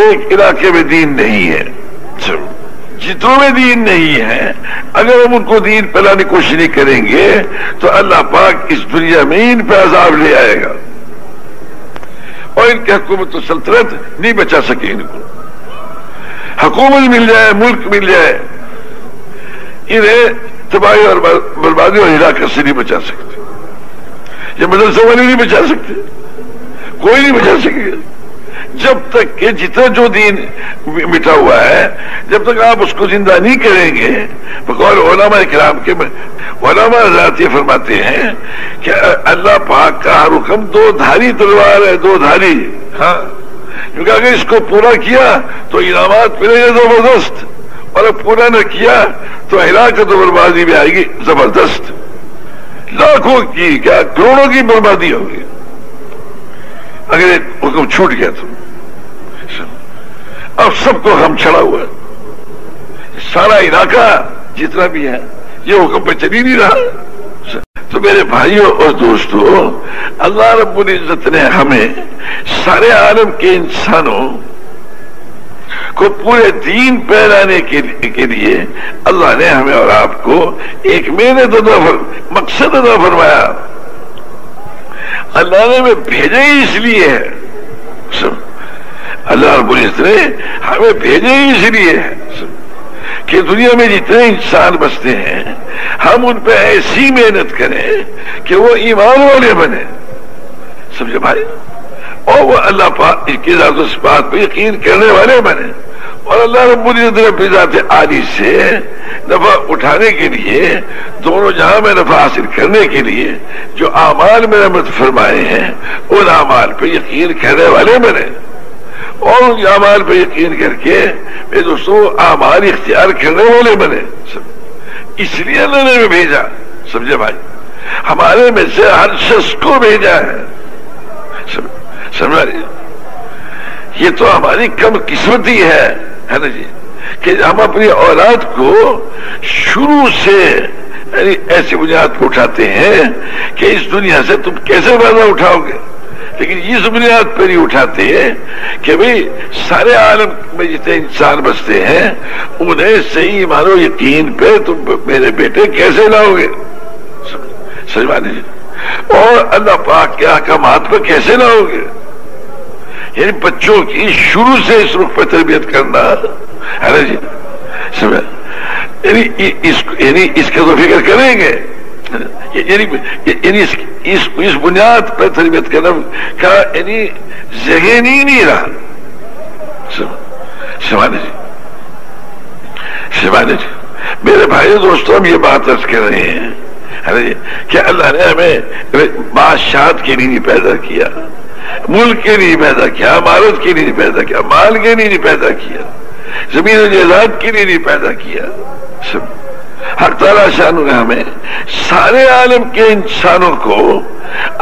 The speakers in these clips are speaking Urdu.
ایک علاقے میں دین نہیں ہے، جتوں میں دین نہیں ہے، اگر ہم ان کو دین پلانے کی کوشش نہیں کریں گے تو اللہ پاک اس دنیا میں ان پہ عذاب لے آئے گا، اور ان کی حکومت و سلطنت نہیں بچا سکے۔ ان کو حکومت مل جائے، ملک مل جائے، انہیں تباہی اور بربادی اور ہلاکت سے نہیں بچا سکتے۔ یہ مدرسے والے نہیں بچا سکتے، کوئی نہیں بچا سکے گا، جب تک کہ جتنا جو دین مٹا ہوا ہے، جب تک آپ اس کو زندہ نہیں کریں گے۔ بقول علماء کرام کے علماء حضرات یہ فرماتے ہیں کہ اللہ پاک کا ہر حکم دو دھاری تلوار ہے، دو دھاری، ہاں، کیونکہ اگر اس کو پورا کیا تو انعامات ملیں گے زبردست، اور اگر پورا نہ کیا تو ہلاکت و بربادی بھی آئے گی زبردست، لاکھوں کی کیا کروڑوں کی بربادی ہوگی اگر ایک حکم چھوٹ گیا تو۔ اب سب کو ہم چھڑا ہوا ہے، سارا علاقہ جتنا بھی ہے یہ حکم پہ چل ہی نہیں رہا۔ تو میرے بھائیوں اور دوستوں، اللہ رب العزت نے ہمیں سارے عالم کے انسانوں کو پورے دین پہ لانے کے لیے اللہ نے ہمیں اور آپ کو ایک محنت مقصد ادا فرمایا۔ اللہ نے ہمیں بھیجا ہی اس لیے ہے، اللہ رب العزت نے ہمیں بھیجا ہی اس لیے ہے کہ دنیا میں جتنے انسان بستے ہیں ہم ان پہ ایسی محنت کریں کہ وہ ایمان والے بنے، سمجھے بھائی، اور وہ اللہ پاک کی ذات و صفات پہ یقین کرنے والے بنے، اور اللہ رب العزت نے اپنی ذات عالی سے نفع اٹھانے کے لیے، دونوں جہاں میں نفع حاصل کرنے کے لیے جو اعمال میں رحمت فرمائے ہیں ان اعمال پہ یقین کرنے والے بنے، اور ان اعمال پہ یقین کر کے میرے دوستوں اعمال اختیار کرنے والے بنے۔ اس لیے اللہ نے ہمیں بھیجا، سمجھے بھائی، ہمارے میں سے ہر شخص کو بھیجا ہے، سمجھا رہی؟ یہ تو ہماری کم قسمتی ہے نا جی، کہ ہم اپنی اولاد کو شروع سے یعنی ایسی بنیاد پہ اٹھاتے ہیں کہ اس دنیا سے تم کیسے فائدہ اٹھاؤ گے، لیکن اس بنیاد پہ نہیں اٹھاتے کہ بھئی سارے عالم میں جتنے انسان بستے ہیں انہیں صحیح ایمان و یقین پہ تم میرے بیٹے کیسے لاؤ گے، سمجھا جی، اور اللہ پاک کے احکامات پہ کیسے لاؤ گے، یعنی بچوں کی شروع سے اس رخ پہ تربیت کرنا ہے نا جی، سمجھا، یعنی اس کا تو فکر کریں گے، یعنی اس بنیاد پر تربیت کرنا کا یعنی ذہن ہی نہیں رہا، سمجھا جی، سمجھا جی، میرے بھائی دوستوں ہم یہ بات عرض کر رہے ہیں کہ اللہ نے ہمیں بادشاہت کے لیے نہیں پیدا کیا، ملک کے لیے پیدا کیا، عمارت کے لیے نہیں پیدا کیا، مال کے لیے نہیں پیدا کیا، زمین و جائیداد کے لیے نہیں پیدا کیا۔ حق تعالیٰ شان نے ہمیں سارے عالم کے انسانوں کو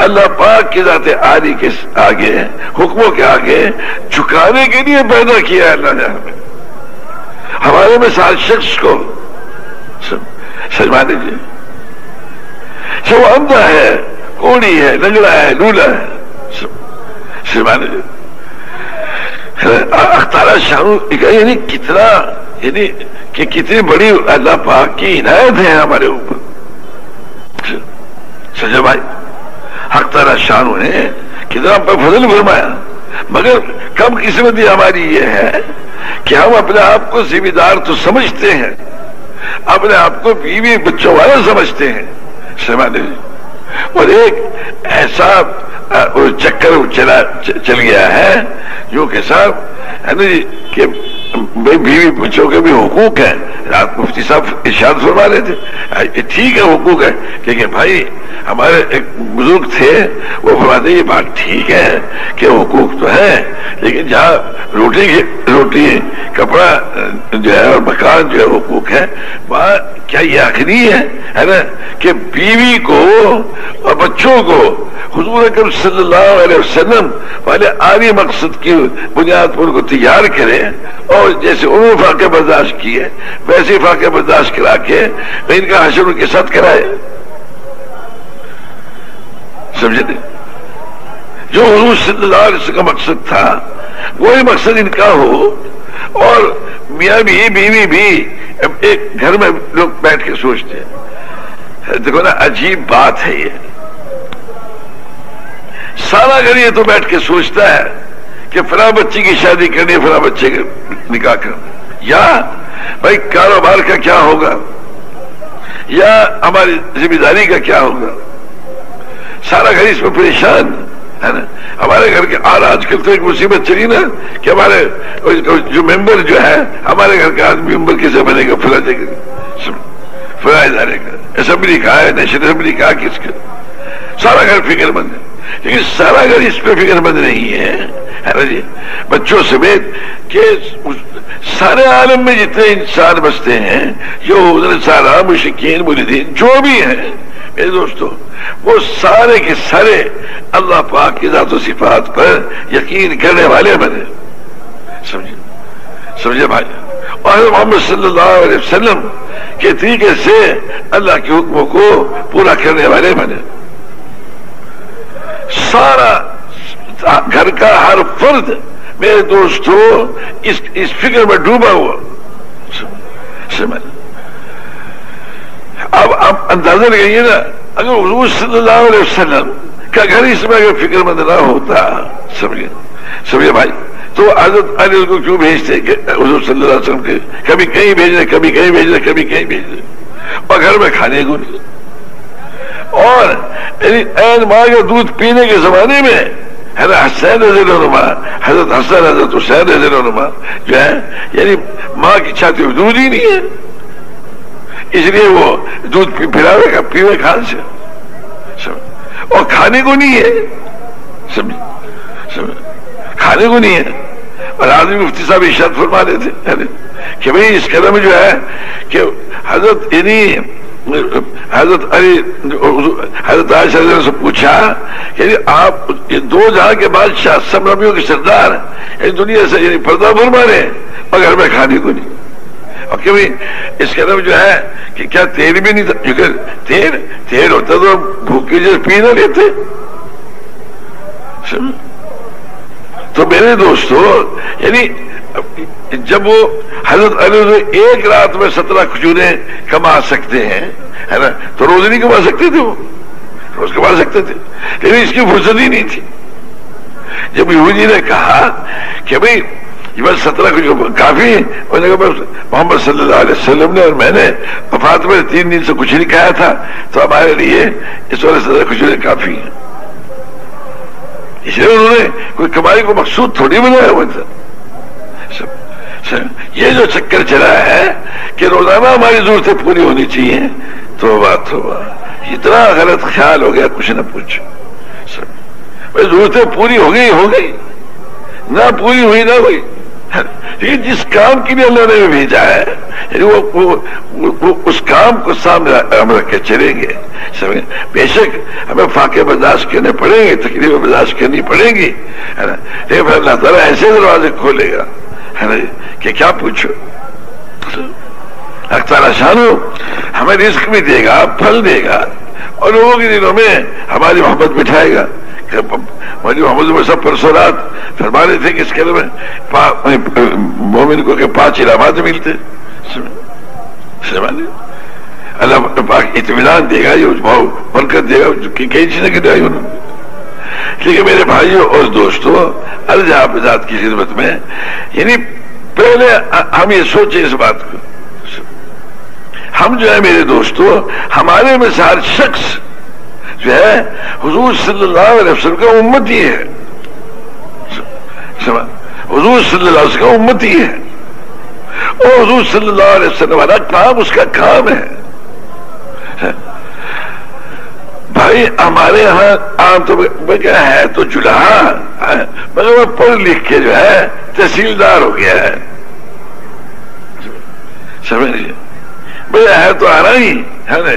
اللہ پاک کی ذات عالی کے آگے، حکموں کے آگے جھکانے کے لیے پیدا کیا۔ اللہ نے ہمیں ہمارے میں سارے شخص کو سجما دیجیے، چاہے وہ اندھا ہے، کوڑی ہے، لنگڑا ہے، لولا ہے، اختارا شاہ یعنی کتنا، یعنی کہ کتنی بڑی اللہ پاک کی عنایت ہے ہمارے اوپر، سجا بھائی، حق تعالی شاہ نے کتنا پر فضل فرمایا، مگر کم قسمتی ہماری یہ ہے کہ ہم اپنے آپ کو ذمہ دار تو سمجھتے ہیں، اپنے آپ کو بیوی بچوں والا سمجھتے ہیں، سمجھے، اور ایک ایسا چکر چل گیا ہے جو کہ صاحب ہے نا جی کہ بیوی بچوں کے بھی حقوق ہیں، رات مفتی صاحب ارشاد فرما رہے تھے، ٹھیک ہے حقوق ہے، لیکن بھائی ہمارے ایک بزرگ تھے وہ فرماتے یہ بات ٹھیک ہے کہ حقوق تو ہے، لیکن جہاں روٹی کپڑا جو ہے اور مکان جو ہے حقوق ہے، وہاں کیا یہ آخری ہے نا کہ بیوی کو اور بچوں کو حضور اکرم صلی اللہ علیہ وسلم والے عالی مقصد کی بنیاد پر ان کو تیار کرے، اور جیسے انہوں نے فاقے برداشت کیے ویسے فاقے برداشت کرا کے ان کا حشر ان کے ساتھ کرائے، سمجھے؟ جو حضور صلی اللہ علیہ وسلم کا مقصد تھا وہی مقصد ان کا ہو، اور میاں بھی بیوی بھی ایک گھر میں لوگ بیٹھ کے سوچتے ہیں. دیکھو نا عجیب بات ہے یہ، سارا گھر یہ تو بیٹھ کے سوچتا ہے کہ فلاں بچی کی شادی کرنی ہے، فلاں بچے کا نکاح کرنا، یا بھائی کاروبار کا کیا ہوگا، یا ہماری ذمہ داری کا کیا ہوگا. سارا گھر اس میں پریشان ہے نا. ہمارے گھر کے آج کل تو ایک مصیبت چلی نا کہ ہمارے جو ممبر جو ہے ہمارے گھر کا آدمی ممبر کیسے بنے گا، فلاں ادارے کا، اسمبلی کا ہے، نیشنل اسمبلی کا، کس کا. سارا گھر فکر مند ہے، لیکن سارا گھر اس پہ فکر مند نہیں ہے نا جی. بچوں سمیت کہ سارے عالم میں جتنے انسان بستے ہیں، یہود نصارا مشرکین ملحدین جو بھی ہیں میرے دوستو، وہ سارے کے سارے اللہ پاک کی ذات و صفات پر یقین کرنے والے بنے. سمجھے بھائی؟ اور محمد صلی اللہ علیہ وسلم کے طریقے سے اللہ کے حکموں کو پورا کرنے والے بنے. سارا گھر کا ہر فرد میرے دوستو اس فکر میں ڈوبا ہوا. اب آپ اندازہ لگائیے نا، اگر حضور صلی اللہ علیہ وسلم کا گھر اس میں اگر فکر مند نہ ہوتا، سمجھے بھائی، تو حضرت علی کو کیوں بھیجتے کہ حضور صلی اللہ علیہ وسلم کے کبھی کہیں بھیجنے، کبھی کہیں بھیجنے، کبھی کہیں بھیجنے، اور گھر میں کھانے کو نہیں. اور این ماں کا دودھ پینے کے زمانے میں حضرت حسین رضی اللہ عنہ، حضرت حسن حضرت حسین رضی اللہ عنہ جو ہے، یعنی ماں کی چھاتی میں دودھ ہی نہیں ہے، اس لیے وہ دودھ پلاوے گا پیوے کھان سے، اور کھانے کو نہیں ہے. کھانے کو نہیں ہے. اور آدمی مفتی صاحب ارشاد فرما رہے تھے کہ بھئی اس قدم جو ہے کہ حضرت یعنی حضرت علی حضرت عائشہ سے پوچھا کہ آپ دو جہاں کے بادشاہ سب نبیوں کے سردار ہیں، دنیا سے یعنی پردہ فرما رہے ہیں اور گھر میں کھانے کو نہیں. اور کہ اس کا نام جو ہے کہ کیا تیل بھی نہیں تھا، کیونکہ تیل ہوتا تو بھوکے جیسے پی نہ لیتے. تو میرے دوستو یعنی جب وہ حضرت علی ایک رات میں 17 کھجوریں کما سکتے ہیں ہے نا، تو روز نہیں کما سکتے تھے، وہ روز کما سکتے تھے، لیکن اس کی فرصت ہی نہیں تھی. جب یہودی نے کہا کہ بھئی یہ بس 17 کھجور کافی ہے، انہوں نے کہا محمد صلی اللہ علیہ وسلم نے اور میں نے وفات میں 3 دن سے کچھ نہیں کھایا تھا، تو ہمارے لیے اس والے 17 کھجوریں کافی ہیں. اس لیے انہوں نے کوئی کمائی کو مقصود تھوڑی بنایا ہوا تھا. یہ جو چکر چلا ہے کہ روزانہ ہماری ضرورتیں پوری ہونی چاہیے، توبہ توبہ، اتنا غلط خیال ہو گیا کچھ نہ پوچھو. ضرورتیں پوری ہو گئی، نہ پوری ہوئی نہ ہوئی، لیکن جس کام کے لیے اللہ نے بھیجا ہے وہ اس کام کو سامنے ہم رکھ کے چلیں گے. بے شک ہمیں فاقے برداشت کرنے پڑیں گے، تکلیفیں برداشت کرنی پڑیں گی، ہے نا، لیکن پھر اللہ تعالیٰ ایسے دروازے کھولے گا ہے نا کہ کیا پوچھو. اللہ تعالیٰ شانو ہمیں رزق بھی دے گا، پھل دے گا، اور لوگوں کے دلوں میں ہماری محبت بٹھائے گا. محمد صاحب پرسوں رات فرما رہے تھے کہ اس کے میں مومن کو کہ 5 علامات ملتے. اللہ پاک اطمینان دے گا، یہ برکت دے گا، کئی چیزیں گرائی انہوں نے. لیکن میرے بھائیوں اور دوستوں، عرض آپ ذات کی خدمت میں، یعنی پہلے ہم یہ سوچیں اس بات کو، ہم جو ہے میرے دوستوں، ہمارے میں سے ہر شخص جو ہے حضور صلی اللہ علیہ وسلم کا امتی ہے. حضور صلی اللہ علیہ وسلم کا امتی ہے، اور حضور صلی اللہ علیہ وسلم والا کام اس کا کام ہے. بھائی ہمارے ہاں عام تو کیا ہے تو جلہا، مگر وہ پڑھ لکھ کے جو ہے تحصیلدار ہو گیا ہے. سمجھ لیجیے بھائی ہے تو آ رہا ہی ہے نا،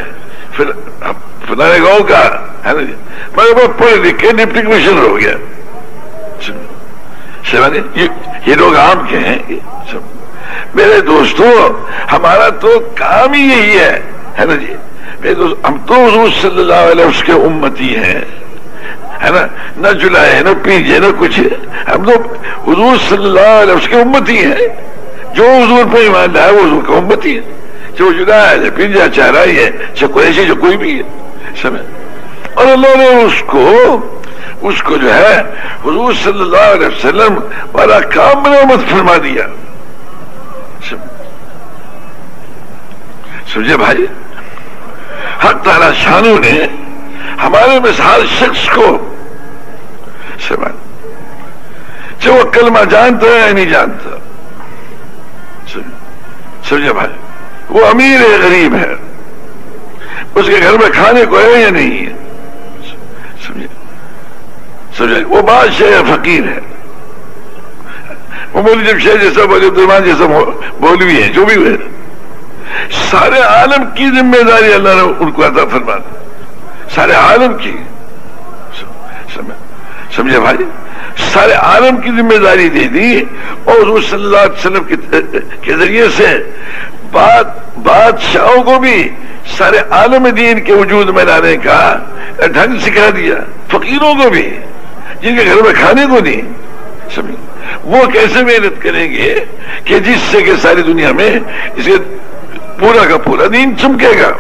پھر فلانے گاؤں کا ہے نا جی، مگر وہ پڑھ لکھ کے ڈپٹی کمشنر ہو گیا. یہ لوگ عام کے ہیں. میرے دوستوں ہمارا تو کام ہی یہی ہے نا جی. ہم تو حضور صلی اللہ علیہ وسلم کے امتی ہیں ہے نا، نہ جلائے نہ پیجے نہ کچھ، ہم تو حضور صلی اللہ علیہ وسلم کی امتی ہیں، جو حضور پہ ایمان لائے وہ حضور کا امتی ہے، جو جلائے جو پی جائے چاہ رہی ہے، چاہے قریشی جو کوئی بھی ہے، سمجھ۔ اور اللہ نے اس کو جو ہے حضور صلی اللہ علیہ وسلم والا کام برآمد فرما دیا، سمجھے بھائی۔ حق تعالی شانو نے ہمارے مثال شخص کو سمجھ، جو وہ کلمہ جانتا ہے یا نہیں جانتا، سمجھے بھائی، وہ امیر ہے غریب ہے، اس کے گھر میں کھانے کو ہے یا نہیں ہے، سمجھے، وہ بادشاہ ہے فقیر ہے، وہ مولوی جمشید جیسا مولوی عبدالرحمان جیسا مولوی ہے، جو بھی ہے، سارے عالم کی ذمہ داری اللہ نے ان کو عطا فرما دی، سارے عالم کی، سمجھے بھائی، سارے عالم کی ذمہ داری دے دی، اور حضور صلی اللہ علیہ وسلم کے ذریعے سے بادشاہوں کو بھی سارے عالم دین کے وجود میں لانے کا ڈھنگ سکھا دیا، فقیروں کو بھی جن کے گھر میں کھانے کو نہیں، سمجھے، وہ کیسے محنت کریں گے کہ جس سے کہ ساری دنیا میں اسے پورا کا پورا دین چمکے گا۔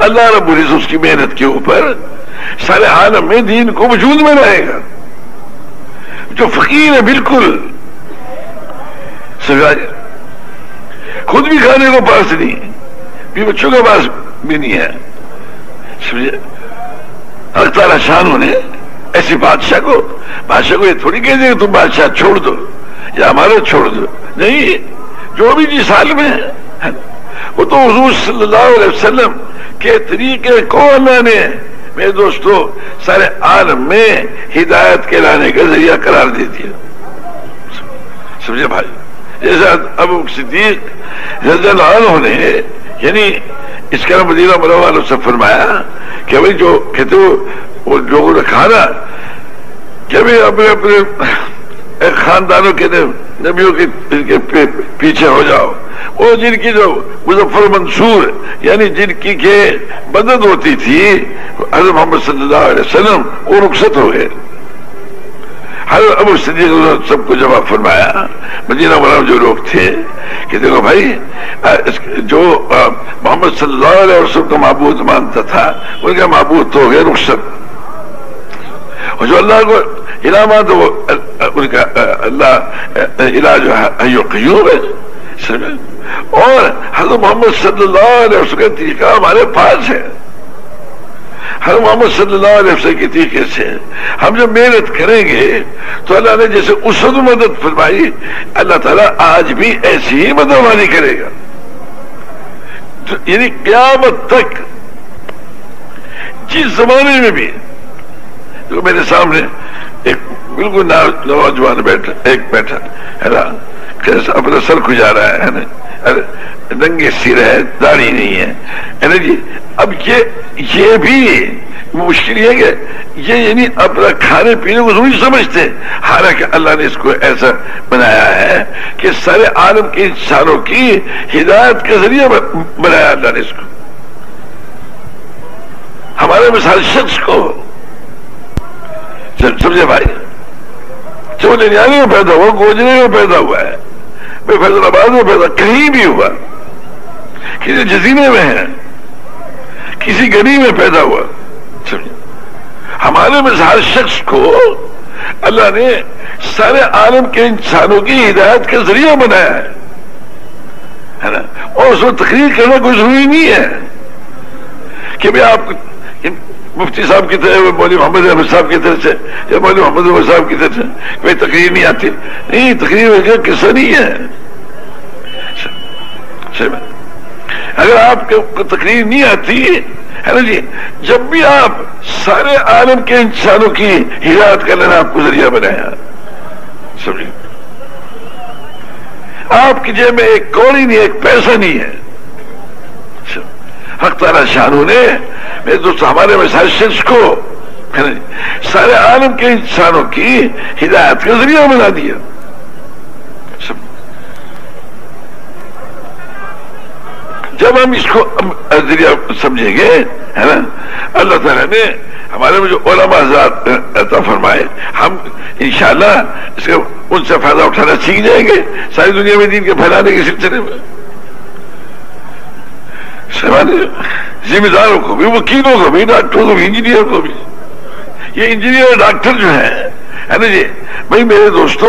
اللہ رب العزت اس کی محنت کے اوپر سارے عالم میں دین کو وجود میں رہے گا۔ جو فقیر ہے بالکل خود بھی کھانے کو پاس نہیں، بھی بچوں کے پاس بھی نہیں ہے، سمجھے، اللہ تعالیٰ شانوں نے ایسی بادشاہ کو یہ تھوڑی کہہ دیں کہ تم بادشاہ چھوڑ دو یا ہمارا چھوڑ دو، نہیں، جو بھی جس حال میں ہے وہ تو حضور صلی اللہ علیہ وسلم کے طریقے کو اللہ نے میرے دوستو سارے عالم میں ہدایت کے لانے کا ذریعہ قرار دے دیا، سمجھے بھائی۔ جیسا ابو صدیق رضی اللہ عنہ نے یعنی اس کا مدینہ منورہ سے فرمایا کہ بھائی جو کہتے وہ لوگوں نے کھانا کہ بھائی اپنے اپنے خاندانوں کے نبیوں کے پیچھے ہو جاؤ، وہ جن کی جو مظفر منصور یعنی جن کی کہ مدد ہوتی تھی حضرت محمد صلی اللہ علیہ وسلم، وہ رخصت ہو گئے۔ حضرت ابو صدیق نے سب کو جواب فرمایا، مدینہ منورہ جو لوگ تھے کہ دیکھو بھائی جو محمد صلی اللہ علیہ وسلم کا معبود مانتا تھا ان کا معبود تو ہو گیا رخصت، اور جو اللہ کو علامات وہ ان کا اللہ الہ جو ہے حی و قیوم ہے، اور حضرت محمد صلی اللہ علیہ وسلم کا طریقہ ہمارے پاس ہے۔ حضرت محمد صلی اللہ علیہ وسلم کے طریقے سے ہم جب محنت کریں گے تو اللہ نے جیسے اسد مدد فرمائی، اللہ تعالیٰ آج بھی ایسی ہی مدد کرے گا، یعنی قیامت تک۔ جس زمانے میں بھی جو میرے سامنے ایک بالکل نوجوان بیٹھا ہے نا، اپنا سر کھجا رہا ہے نا، ننگے سر ہے، داڑھی نہیں ہے نا جی، اب یہ بھی مشکل ہے کہ یہ یعنی اپنا کھانے پینے کو ضروری سمجھتے، حالانکہ اللہ نے اس کو ایسا بنایا ہے کہ سارے عالم کے انسانوں کی ہدایت کے ذریعے بنایا اللہ نے اس کو، ہمارے مثال شخص کو، سمجھے بھائی، جو ننیانے میں پیدا ہوا، گوجرے میں پیدا ہوا ہے، میں فیصل آباد میں پیدا، کہیں بھی ہوا، کسی جزیرے میں ہے، کسی گلی میں پیدا ہوا، ہمارے مثال شخص کو اللہ نے سارے عالم کے انسانوں کی ہدایت کا ذریعہ بنایا ہے نا، اور اس میں تقریر کرنا کوئی ضروری نہیں ہے کہ بھائی آپ مفتی صاحب کی طرح مولوی محمد احمد صاحب کی طرف سے یا مولوی محمد احمد صاحب کی طرف سے کوئی تقریر نہیں آتی، نہیں، تقریر کا قصہ نہیں ہے۔ اگر آپ کو تقریر نہیں آتی ہے نا جی، جب بھی آپ سارے عالم کے انسانوں کی ہدایت کا لینا آپ کو ذریعہ بنایا، سمجھے، آپ کی جیب میں ایک کوڑی نہیں، ایک پیسہ نہیں ہے، حق تعالی شانوں نے میرے دوست ہمارے مثال شخص کو سارے عالم کے انسانوں کی ہدایت کا ذریعہ بنا دیا۔ جب ہم اس کو ذریعہ سمجھیں گے ہے نا، اللہ تعالیٰ نے ہمارے میں جو علماء حضرات عطا فرمائے، ہم انشاءاللہ اس کا ان سے فائدہ اٹھانا سیکھ جائیں گے ساری دنیا میں دین کے پھیلانے کے سلسلے میں. ذمہ داروں کو بھی، وکیلوں کو بھی، ڈاکٹروں کو بھی، انجینئر کو بھی. یہ انجینئر اور ڈاکٹر جو ہیں ہے نا جی بھائی میرے دوستو،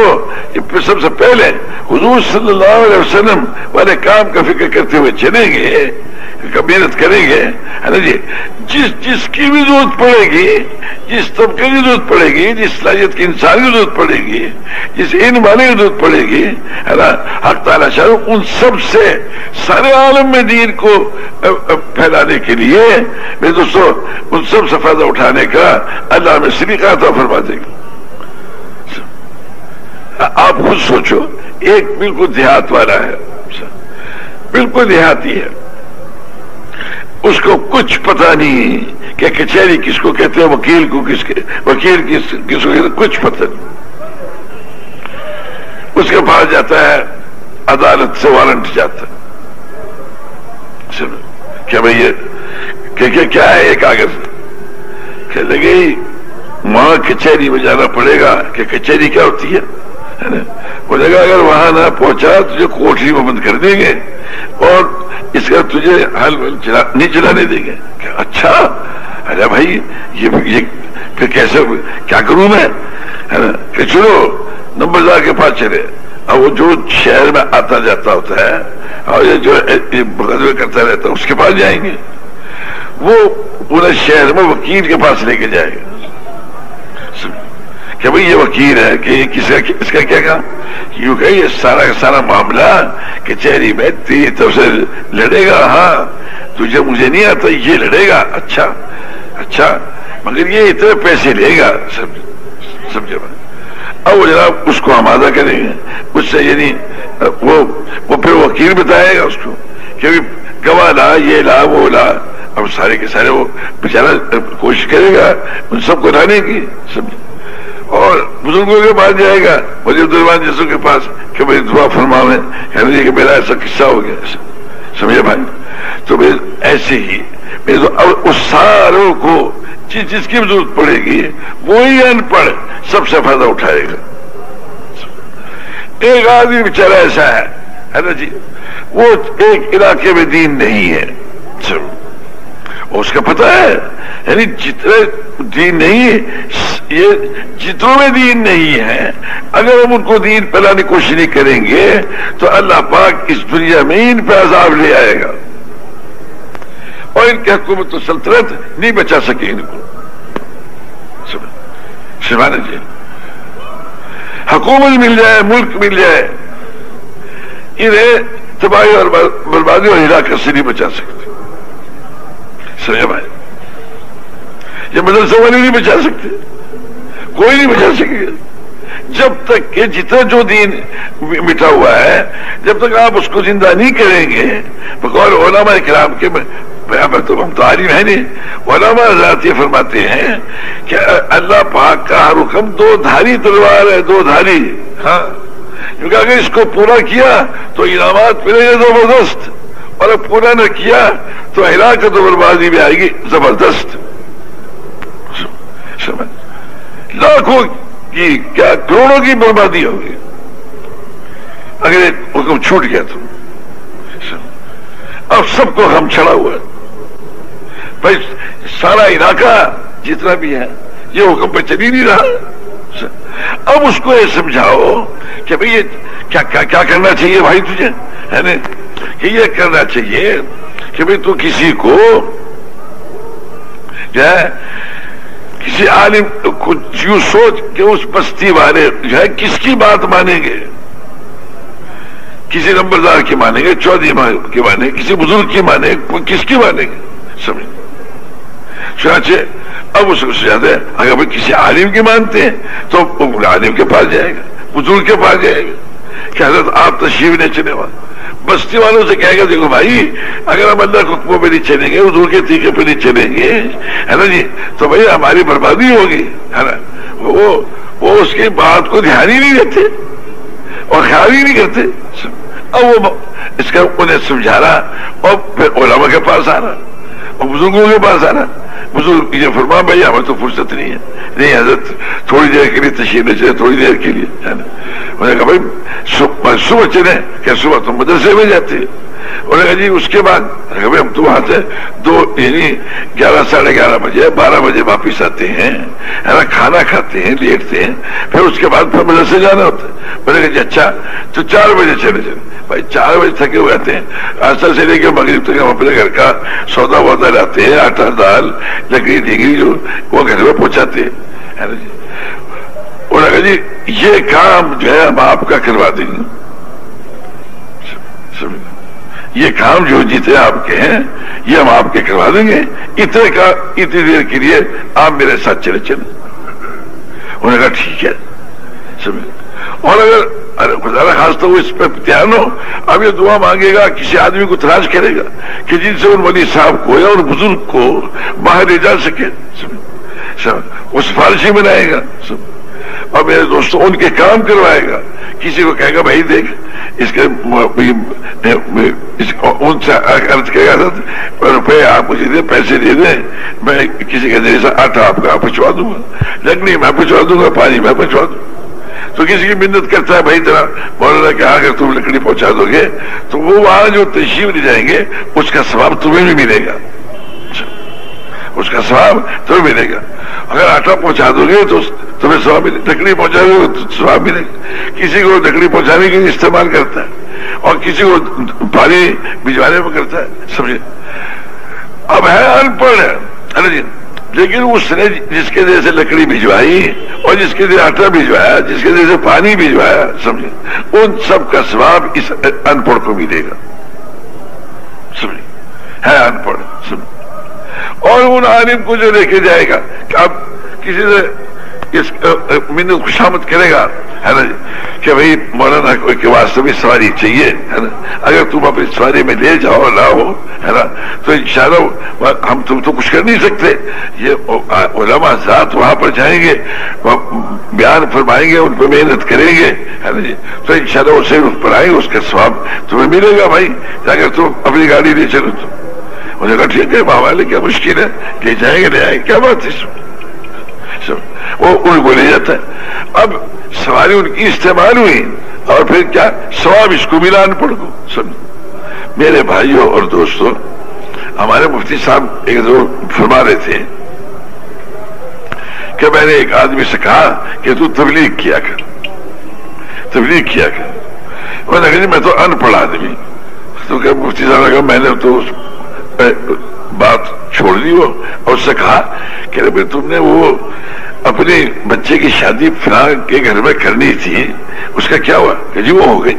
سب سے پہلے حضور صلی اللہ علیہ وسلم والے کام کا فکر کرتے ہوئے چلیں گے، محنت کریں گے ہے نا جی. جس کی بھی ضرورت پڑے گی، جس طبقے کی ضرورت پڑے گی، جس صلاحیت کی انسان کی ضرورت پڑے گی، جس علم والے کی ضرورت پڑے گی ہے نا، حق تعالیٰ شاہ ان سب سے سارے عالم میں دین کو پھیلانے کے لیے میرے دوستو ان سب سے فائدہ اٹھانے کا اللہ میں سلیقہ عطا فرما دے گا. آپ خود سوچو، ایک بالکل دیہات والا ہے، بالکل دیہاتی ہے، اس کو کچھ پتا نہیں کہ کچہری کس کو کہتے ہیں، وکیل کو وکیل کس کو کہتے ہیں، کچھ پتہ نہیں. اس کے پاس جاتا ہے، عدالت سے وارنٹ جاتا ہے، کیا بھائی یہ کیا ہے یہ کاغذ، کہ لگے وہاں کچہری میں جانا پڑے گا. کہ کچہری کیا ہوتی ہے، وہ جگہ اگر وہاں نہ پہنچا تجھے کوٹری میں بند کر دیں گے اور اس کا تجھے حل نہیں چلانے دیں گے. کہ اچھا، ارے بھائی یہ پھر کیسے کیا کروں میں، ہے نا. کہ چلو نمبردار کے پاس چلے. اب وہ جو شہر میں آتا جاتا ہوتا ہے اور یہ جو مقدمے کرتا رہتا ہے اس کے پاس جائیں گے. وہ پورے شہر میں وکیل کے پاس لے کے جائے گا کہ بھئی یہ وکیل ہے، کہ اس کا کیا کہا، کیوں کہ یہ سارا کا سارا معاملہ کچہری میں تیری طرف سے لڑے گا. ہاں تجھے مجھے نہیں آتا، یہ لڑے گا. اچھا مگر یہ اتنے پیسے لے گا. سمجھے بھائی. اب وہ جناب اس کو آمادہ کریں گے، اس سے یعنی وہ پھر وکیل بتائے گا اس کو کہ گواہ لا، یہ لا، وہ لا. اب سارے کے سارے وہ بیچارہ کوشش کرے گا ان سب کو لانے کی. سمجھے. اور بزرگوں کے پاس جائے گا، وزیر عبدالرحمان جیسوں کے پاس کہ بھائی دعا فرماویں کہ میرا ایسا قصہ ہو گیا. سمجھے بھائی. تو ایسے ہی اس ساروں کو جس کی ضرورت پڑے گی وہی ان پڑھ سب سے فائدہ اٹھائے گا. ایک آدمی بیچارہ ایسا ہے نا جی، وہ ایک علاقے میں دین نہیں ہے، اس کا پتہ ہے یعنی جتنے دین نہیں ہے، یہ جتنوں میں دین نہیں ہے، اگر ہم ان کو دین پھیلانے کی کوشش نہیں کریں گے تو اللہ پاک اس دنیا میں ان پہ عذاب لے آئے گا اور ان کی حکومت و سلطنت نہیں بچا سکے ان کو. سمجھے جی، حکومت مل جائے، ملک مل جائے، انہیں تباہی اور بربادی اور ہلاکت سے نہیں بچا سکتے. سمجھے بھائی. یہ مدرسے والے نہیں بچا سکتے، کوئی نہیں بچا سکے جب تک کہ جتنا جو دین مٹا ہوا ہے جب تک آپ اس کو زندہ نہیں کریں گے. بقول علماء کرام کے تو ہم تو عالم ہے نہیں، علماء حضرات یہ فرماتے ہیں کہ اللہ پاک کا حکم دو دھاری تلوار ہے، دو دھاری. ہاں کیونکہ اگر اس کو پورا کیا تو انعامات ملیں گے زبردست، اور اب پورا نہ کیا تو ہلاکت و بربادی بھی آئے گی زبردست. لاکھوں کی کیا کروڑوں کی بربادی ہوگی اگر ایک حکم چھوٹ گیا تو. اب سب کو ہم چھڑا ہوا ہے بھائی، سارا علاقہ جتنا بھی ہے یہ حکم پہ چل ہی نہیں رہا. اب اس کو یہ سمجھاؤ کہ بھئی یہ کیا کرنا چاہیے بھائی تجھے، ہے نا، کہ یہ کرنا چاہیے کہ بھئی تو کسی کو جو ہے کسی عالم کو یوں سوچ کہ اس بستی والے جو ہے کس کی بات مانیں گے، کسی نمبردار کی مانیں گے، چودھری کی مانیں گے، کسی بزرگ کی مانیں گے، کس کی مانیں گے. سمجھ چنانچہ اب اس کو زیادہ اگر کسی عالم کی مانتے ہیں تو عالم کے پاس جائے گا، بزرگ کے پاس جائے گا کہ حضرت آپ تشریف نہیں چلے وہاں. بستی والوں سے کہے گا دیکھو بھائی اگر ہم اللہ کے حکموں پہ نہیں چلیں گے، حضور کے طریقے پہ نہیں چلیں گے، ہے نا جی، تو بھائی ہماری بربادی ہوگی، ہے نا. وہ اس کی بات کو دھیان ہی نہیں دیتے اور خیال ہی نہیں کرتے. اب وہ اس کا انہیں سمجھانا اور پھر علماء کے پاس آنا اور بزرگوں کے پاس آنا. بزرگ یہ فرما بھائی ہمیں تو فرصت نہیں ہے. نہیں حضرت تھوڑی دیر کے لیے تشریف لے چلے, تھوڑی دیر کے لیے. انہوں نے کہا بھائی صبح چلے, کہ صبح تم مدرسے میں جاتے. انہوں نے کہا جی اس کے بعد بھائی ہم تو وہاں سے 11 ساڑھے 11 بجے 12 بجے واپس آتے ہیں, کھانا کھاتے ہیں, لیٹتے ہیں, پھر اس کے بعد پھر مدرسے جانا ہوتا ہے. میں نے کہا جی اچھا تو 4 بجے چلے جائیں. بھائی 4 بجے تھکے ہوئے آتے ہیں, آسا سے لے کے مغرب تک ہم اپنے گھر کا سودا وودا لاتے ہیں, آٹا دال لکڑی ڈگری جو وہ گھر میں پہنچاتے ہیں. انہوں نے کہا جی یہ کام جو ہے ہم آپ کا کروا دیں گے. یہ کام جو جتنے آپ کے ہیں یہ ہم آپ کے کروا دیں گے, اتنی دیر کے لیے آپ میرے ساتھ چلے چلیں. انہوں نے کہا ٹھیک ہے. اور اگر خدا خاص تو وہ اس پہ دھیان ہو, اب یہ دعا مانگے گا, کسی آدمی کو تلاش کرے گا کہ جن سے ان ولی صاحب کو یا ان بزرگ کو باہر لے جا سکے, وہ سفارشی بنائے گا اور میرے دوستوں ان کے کام کروائے گا. کسی کو کہے گا بھائی دیکھ اس کے ان سے عرض کرے گا روپے آپ مجھے دیں, پیسے دے دیں, میں کسی کے ذریعے سے آٹا آپ کا پہنچوا دوں گا, لکڑی میں پہنچوا دوں گا, پانی میں پہنچوا دوں. تو کسی کی منت کرتا ہے بھائی ذرا مولانا کہ اگر تم لکڑی پہنچا دو گے تو وہ وہاں جو تشریف لے جائیں گے اس کا ثواب تمہیں بھی ملے گا, اس کا ثواب تمہیں ملے گا. اگر آٹا پہنچا دو گے تو تمہیں ثواب ملے, لکڑی پہنچا دو گے تو ثواب ملے گا. کسی کو لکڑی پہنچانے کے لیے استعمال کرتا ہے اور کسی کو پانی بھجوانے میں کرتا ہے, سمجھے. اب ہے ان پڑھ ہے جی, لیکن اس نے جس کے ذریعے سے لکڑی بھجوائی اور جس کے ذریعے آٹا بھجوایا, جس کے ذریعے سے پانی بھجوایا, سمجھے, ان سب کا ثواب اس ان پڑھ کو ملے گا, سمجھے, ہے ان پڑھ, سمجھے. اور ان عالم کو جو لے کے جائے گا کہ اب کسی سے اس منت خوشامد کرے گا, ہے نا جی, کہ بھائی مولانا کے واسطے بھی سواری چاہیے, ہے نا, اگر تم اپنی سواری میں لے جاؤ لاؤ, ہے نا, تو انشاءاللہ ہم تم تو کچھ کر نہیں سکتے. یہ علماء ذات وہاں پر جائیں گے, بیان فرمائیں گے, ان پہ محنت کریں گے, ہے نا جی, تو انشاءاللہ اسے اس پر آئیں گے, اس کا ثواب تمہیں ملے گا. بھائی اگر تم اپنی گاڑی لے چلو تو انہوں نے کہا ٹھیک ہے ماں کیا مشکل ہے, لے جائیں گے, لے آئیں گے, کیا بات ہے. وہ ان کو لے جاتا ہے. اب سواری ان کی استعمال ہوئی اور پھر کیا ثواب اس کو ملا ان پڑھ کو. سن میرے بھائیوں اور دوستوں, ہمارے مفتی صاحب ایک دو فرما رہے تھے کہ میں نے ایک آدمی سے کہا کہ تو تبلیغ کیا کر, تبلیغ کیا کر. انہوں نے کہا جی میں تو ان پڑھ آدمی. تو کہ مفتی صاحب نے کہا میں نے تو بات چھوڑ دی وہ, اور اس سے کہا کہ تم نے وہ اپنے بچے کی شادی فلاں کے گھر میں کرنی تھی, اس کا کیا ہوا؟ کہ جی وہ ہو گئی.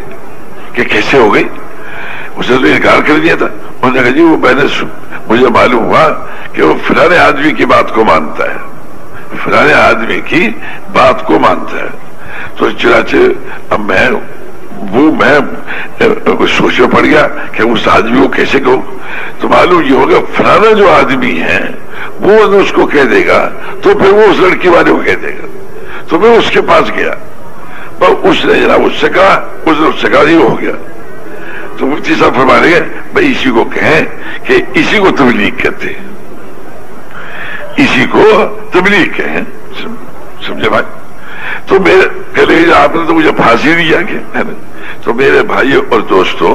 کہ کیسے ہو گئی؟ اسے تو انکار کر دیا تھا. انہوں نے کہا جی وہ میں نے مجھے معلوم ہوا کہ وہ فلاں آدمی کی بات کو مانتا ہے, فلاں آدمی کی بات کو مانتا ہے. تو چنانچہ اب میں سوچ میں پڑ گیا کہ اس آدمی کو کیسے کہوں. تو معلوم یہ ہوگا فلانا جو آدمی ہے وہ اس کو کہہ دے گا تو پھر وہ اس لڑکی والے کو کہہ دے گا. تو میں اس کے پاس گیا, اس نے جناب اس سے کہا, اس نے اس سے کہا یہ ہو گیا. تو مفتی صاحب فرما رہے ہیں بھائی اسی کو کہیں کہ اسی کو تبلیغ کہتے ہیں, اسی کو تبلیغ کہیں, سمجھے بھائی. تو میرے کہلے آپ نے تو مجھے پھانسی دیا کہ, تو میرے بھائیوں اور دوستوں,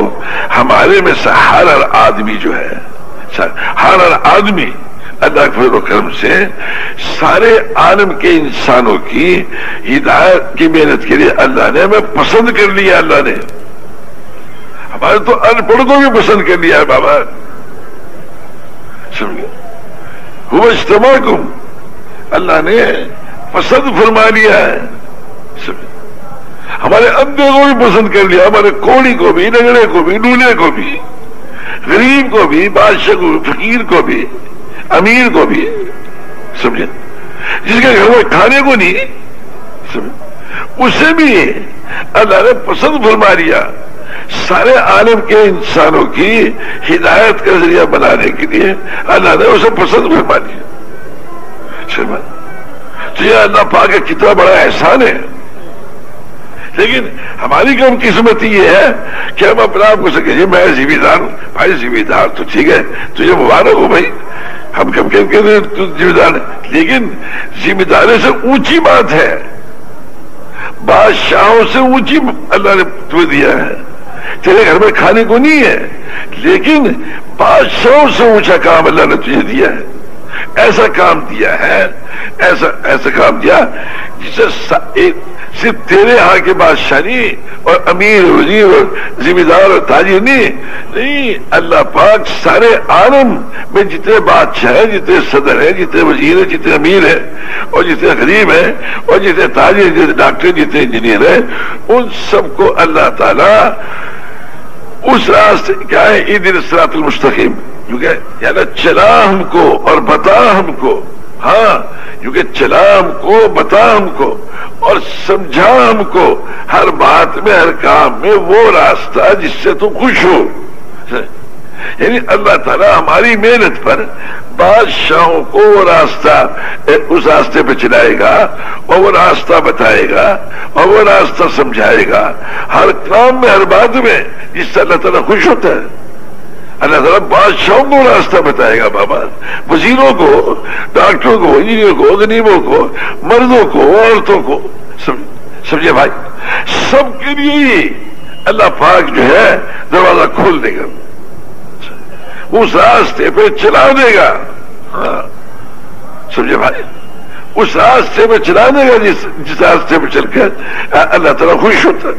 ہمارے میں سے ہر آدمی جو ہے, ہر آدمی اللہ کے فضل و کرم سے سارے عالم کے انسانوں کی ہدایت کی محنت کے لیے اللہ نے ہمیں پسند کر لیا. اللہ نے ہمارے تو ان پڑھ کو بھی پسند کر لیا ہے بابا, سمجھے. وہ اجتماع کو اللہ نے پسند فرما لیا ہے, سمجھے. ہمارے اندھے کو بھی پسند کر لیا, ہمارے کوڑی کو بھی, لنگڑے کو بھی, ڈولے کو بھی, غریب کو بھی, بادشاہ کو بھی, فقیر کو بھی, امیر کو بھی, سمجھے. جس کے گھر میں کھانے کو نہیں, سمجھے, اسے بھی اللہ نے پسند فرما لیا. سارے عالم کے انسانوں کی ہدایت کا ذریعہ بنانے کے لیے اللہ نے اسے پسند فرما لیا. تو یہ اللہ پاک کا کتنا بڑا احسان ہے. لیکن ہماری کم قسمت یہ ہے کہ ہم اپنے آپ کو سکے جی میں ذمہ دار ہوں. بھائی ذمہ دار تو ٹھیک ہے, تجھے مبارک ہو بھائی, ہم کب کہتے ہیں تو ذمہ دار ہے, لیکن ذمہ داری سے اونچی بات ہے, بادشاہوں سے اونچی اللہ نے تمہیں دیا ہے. تیرے گھر میں کھانے کو نہیں ہے, لیکن بادشاہوں سے اونچا کام اللہ نے تجھے دیا ہے. ایسا کام دیا ہے, ایسا کام دیا جسے صرف تیرے ہاں کے بادشاہ نہیں اور امیر وزیر اور ذمہ دار اور تاجر نہیں, اللہ پاک سارے عالم میں جتنے بادشاہ ہیں, جتنے صدر ہیں, جتنے وزیر ہیں, جتنے امیر ہیں اور جتنے غریب ہیں اور جتنے تاجر, جتنے ڈاکٹر, جتنے انجینئر ہیں, ان سب کو اللہ تعالی اس راستے کیا ہے اہدنا الصراط المستقیم, یعنی چلا ہم کو اور بتا ہم کو, ہاں کیونکہ چلا ہم کو, بتا ہم کو اور سمجھا ہم کو ہر بات میں, ہر کام میں وہ راستہ جس سے تو خوش ہو. یعنی اللہ تعالیٰ ہماری محنت پر بادشاہوں کو وہ راستہ, اس راستے پہ چلائے گا اور وہ راستہ بتائے گا اور وہ راستہ سمجھائے گا ہر کام میں, ہر بات میں جس سے اللہ تعالیٰ خوش ہوتا ہے. اللہ تعالیٰ بادشاہوں کو راستہ بتائے گا, بابا وزیروں کو, ڈاکٹروں کو, انجینئر کو, غریبوں کو, مردوں کو, عورتوں کو, سمجھے بھائی, سب کے لیے اللہ پاک جو ہے دروازہ کھول دے گا, اس راستے پہ چلا دے گا. ہاں سمجھے بھائی, اس راستے پہ چلا دے گا جس راستے پہ چل کر اللہ تعالیٰ خوش ہوتا ہے.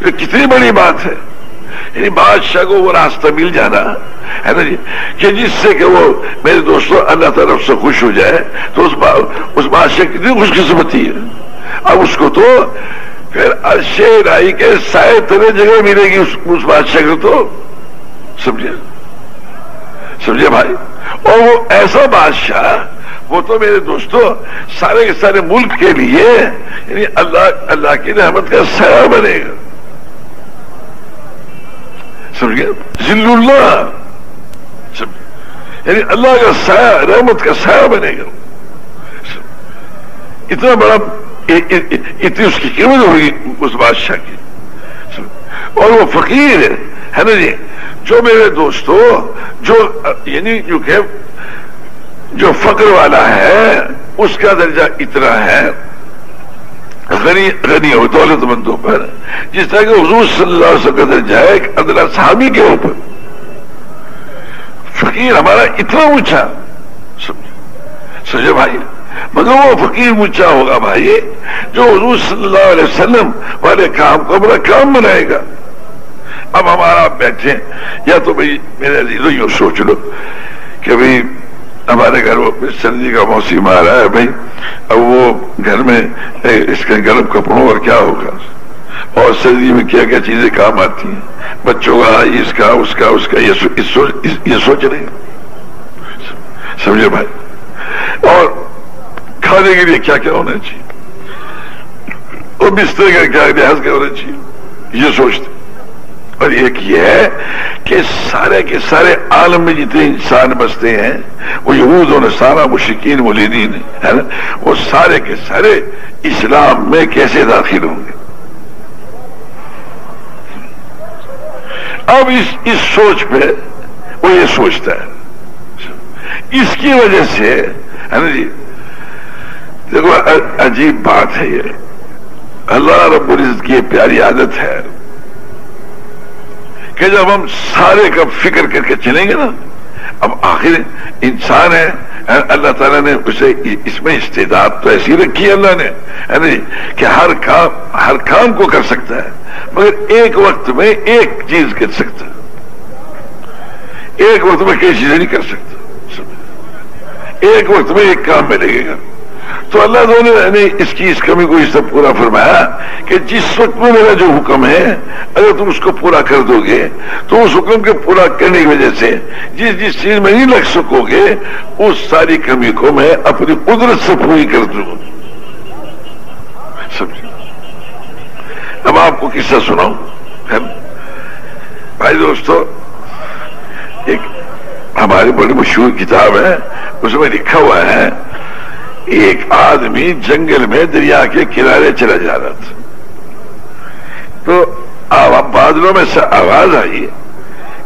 یہ کتنی بڑی بات ہے. یعنی بادشاہ کو وہ راستہ مل جانا ہے نا جی, کہ جس سے کہ وہ میرے دوستوں اللہ تعالیٰ سے خوش ہو جائے, تو اس بادشاہ کی کتنی خوش قسمتی ہے. اب اس کو تو پھر عرش الہی کے سائے تلے جگہ ملے گی اس بادشاہ کو, تو سمجھے بھائی. اور وہ ایسا بادشاہ, وہ تو میرے دوستوں سارے کے سارے ملک کے لیے یعنی اللہ کی رحمت کا سایہ بنے گا. سمجھ گئے, ذل اللہ, یعنی اللہ کا سایہ, رحمت کا سایہ بنے گا. اتنا بڑا, اتنی اس کی قیمت ہوگی اس بادشاہ کی. اور وہ فقیر ہے نا جی, جو میرے دوستو جو یعنی جو فقر والا ہے اس کا درجہ اتنا ہے غنی اور دولت مندوں پر, جس طرح کہ حضور صلی اللہ علیہ وسلم کا درجہ ہے ایک ادنا صحابی کے اوپر. فقیر ہمارا اتنا اونچا, سمجھے بھائی, مگر وہ فقیر اونچا ہوگا بھائی جو حضور صلی اللہ علیہ وسلم والے کام کو اپنا کام بنائے گا. اب ہمارا بیٹھے, یا تو بھائی میرے عزیزوں یوں سوچ لو کہ بھائی ہمارے گھر وہ سردی کا موسم آ رہا ہے بھائی, اب وہ گھر میں اس کے گرم کپڑوں اور کیا ہوگا, اور سردی میں کیا کیا چیزیں کام آتی ہیں, بچوں کا, اس کا, اس کا, اس کا, یہ سوچ رہے ہیں. سمجھے بھائی, اور کھانے کے لیے کیا کیا ہونا چاہیے, اور بستر کا کیا لحاظ کیا ہونا چاہیے, یہ سوچتے. اور ایک یہ ہے کہ سارے کے سارے عالم میں جتنے انسان بستے ہیں, وہ یہود و نصارا, مشرکین, ملحدین ہے نا, وہ سارے کے سارے اسلام میں کیسے داخل ہوں گے. اب اس سوچ پہ وہ یہ سوچتا ہے, اس کی وجہ سے ہے نا جی, دیکھو عجیب بات ہے یہ, اللہ رب العزت کی پیاری عادت ہے کہ جب ہم سارے کا فکر کر کے چلیں گے نا, اب آخر انسان ہے, اللہ تعالیٰ نے اسے اس میں استعداد تو ایسی رکھی ہے اللہ نے ہے نا کہ ہر کام کو کر سکتا ہے, مگر ایک وقت میں ایک چیز کر سکتا ہے, ایک وقت میں کئی چیزیں نہیں کر سکتا, ایک وقت میں ایک کام میں لگے گا. تو اللہ تعالیٰ نے اس کی اس کمی کو اس سے پورا فرمایا کہ جس وقت میں میرا جو حکم ہے اگر تم اس کو پورا کر دو گے تو اس حکم کے پورا کرنے کی وجہ سے جس چیز میں نہیں لگ سکو گے اس ساری کمی کو میں اپنی قدرت سے پوری کر دوں گا. سمجھے. اب آپ کو قصہ سناؤں بھائی دوستو, ایک ہماری بڑی مشہور کتاب ہے, اس میں لکھا ہوا ہے ایک آدمی جنگل میں دریا کے کنارے چلا جا رہا تھا، تو بادلوں میں سے آواز آئی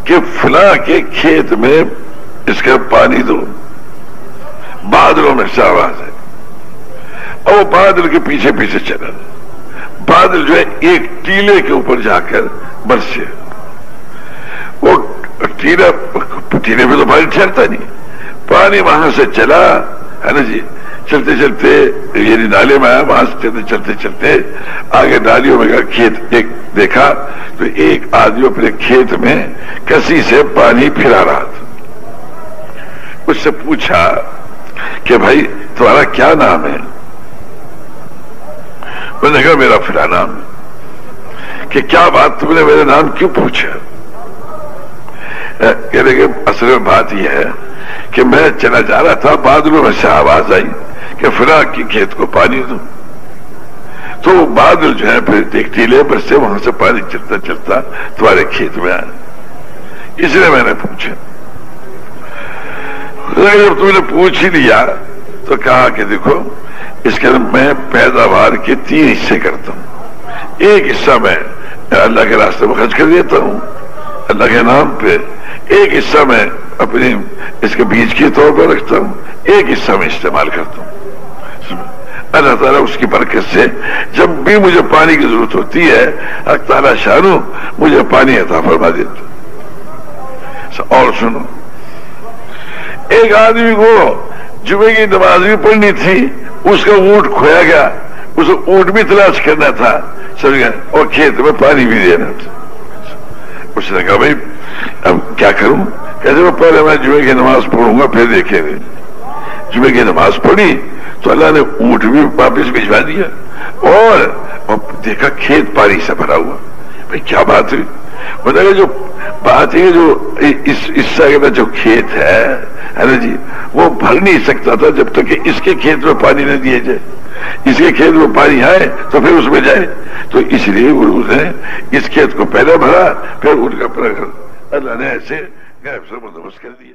کہ فلاں کے کھیت میں اس کا پانی دو. بادلوں میں سے آواز ہے اور وہ بادل کے پیچھے پیچھے چلا. بادل جو ہے ایک ٹیلے کے اوپر جا کر برسے. وہ ٹیلے پہ تو پانی ٹھہرتا نہیں، پانی وہاں سے چلا ہے نا جی، چلتے چلتے یعنی نالے میں آیا، وہاں سے چلتے چلتے چلتے آگے نالیوں میں کھیت ایک دیکھا تو ایک آدمی اپنے کھیت میں کسی سے پانی پھرا رہا تھا. اس سے پوچھا کہ بھائی تمہارا کیا نام ہے؟ میں نے کہا میرا فلاں نام ہے. کہ کیا بات، تم نے میرا نام کیوں پوچھا؟ کہہ رہے کہ اصل میں بات یہ ہے کہ میں چلا جا رہا تھا، بادلوں میں سے آواز آئی کہ فلاں کی کھیت کو پانی دو. تو وہ بادل جو ہے پھر ایک ٹیلے پر سے وہاں سے پانی چلتا چلتا تمہارے کھیت میں آیا، اس لیے میں نے پوچھا. جب تم نے پوچھ ہی لیا تو کہا کہ دیکھو اس کے میں پیداوار کے 3 حصے کرتا ہوں. ایک حصہ میں اللہ کے راستے میں خرچ کر دیتا ہوں اللہ کے نام پہ، ایک حصہ میں اپنی اس کے بیج کے طور پر رکھتا ہوں، ایک حصہ میں استعمال کرتا ہوں. اللہ تعالیٰ اس کی برکت سے جب بھی مجھے پانی کی ضرورت ہوتی ہے اللہ تعالیٰ شانو مجھے پانی عطا فرما دیتا. اور سنو، ایک آدمی کو جمعے کی نماز بھی پڑھنی تھی، اس کا اونٹ کھویا گیا، اسے اونٹ بھی تلاش کرنا تھا، سمجھ گئے، اور کھیت میں پانی بھی دینا تھا. اس نے کہا بھائی اب کیا کروں؟ کہتے میں پہلے میں جمعے کی نماز پڑھوں گا پھر دیکھیں گے. جمعے کی نماز پڑھی تو اللہ نے اونٹ بھی واپس بھجوا دیا اور دیکھا کھیت پانی سے بھرا ہوا. بھائی کیا بات ہوئی؟ بتا جو بات ہے جو اس جو کھیت ہے نا جی، وہ بھر نہیں سکتا تھا جب تک کہ اس کے کھیت میں پانی نہ دیے جائے. اس کے کھیت میں پانی آئے تو پھر اس میں جائے، تو اس لیے اس نے اس کھیت کو پہلے بھرا پھر ان کا اللہ نے ایسے غیب سے بندوبست کر دیا.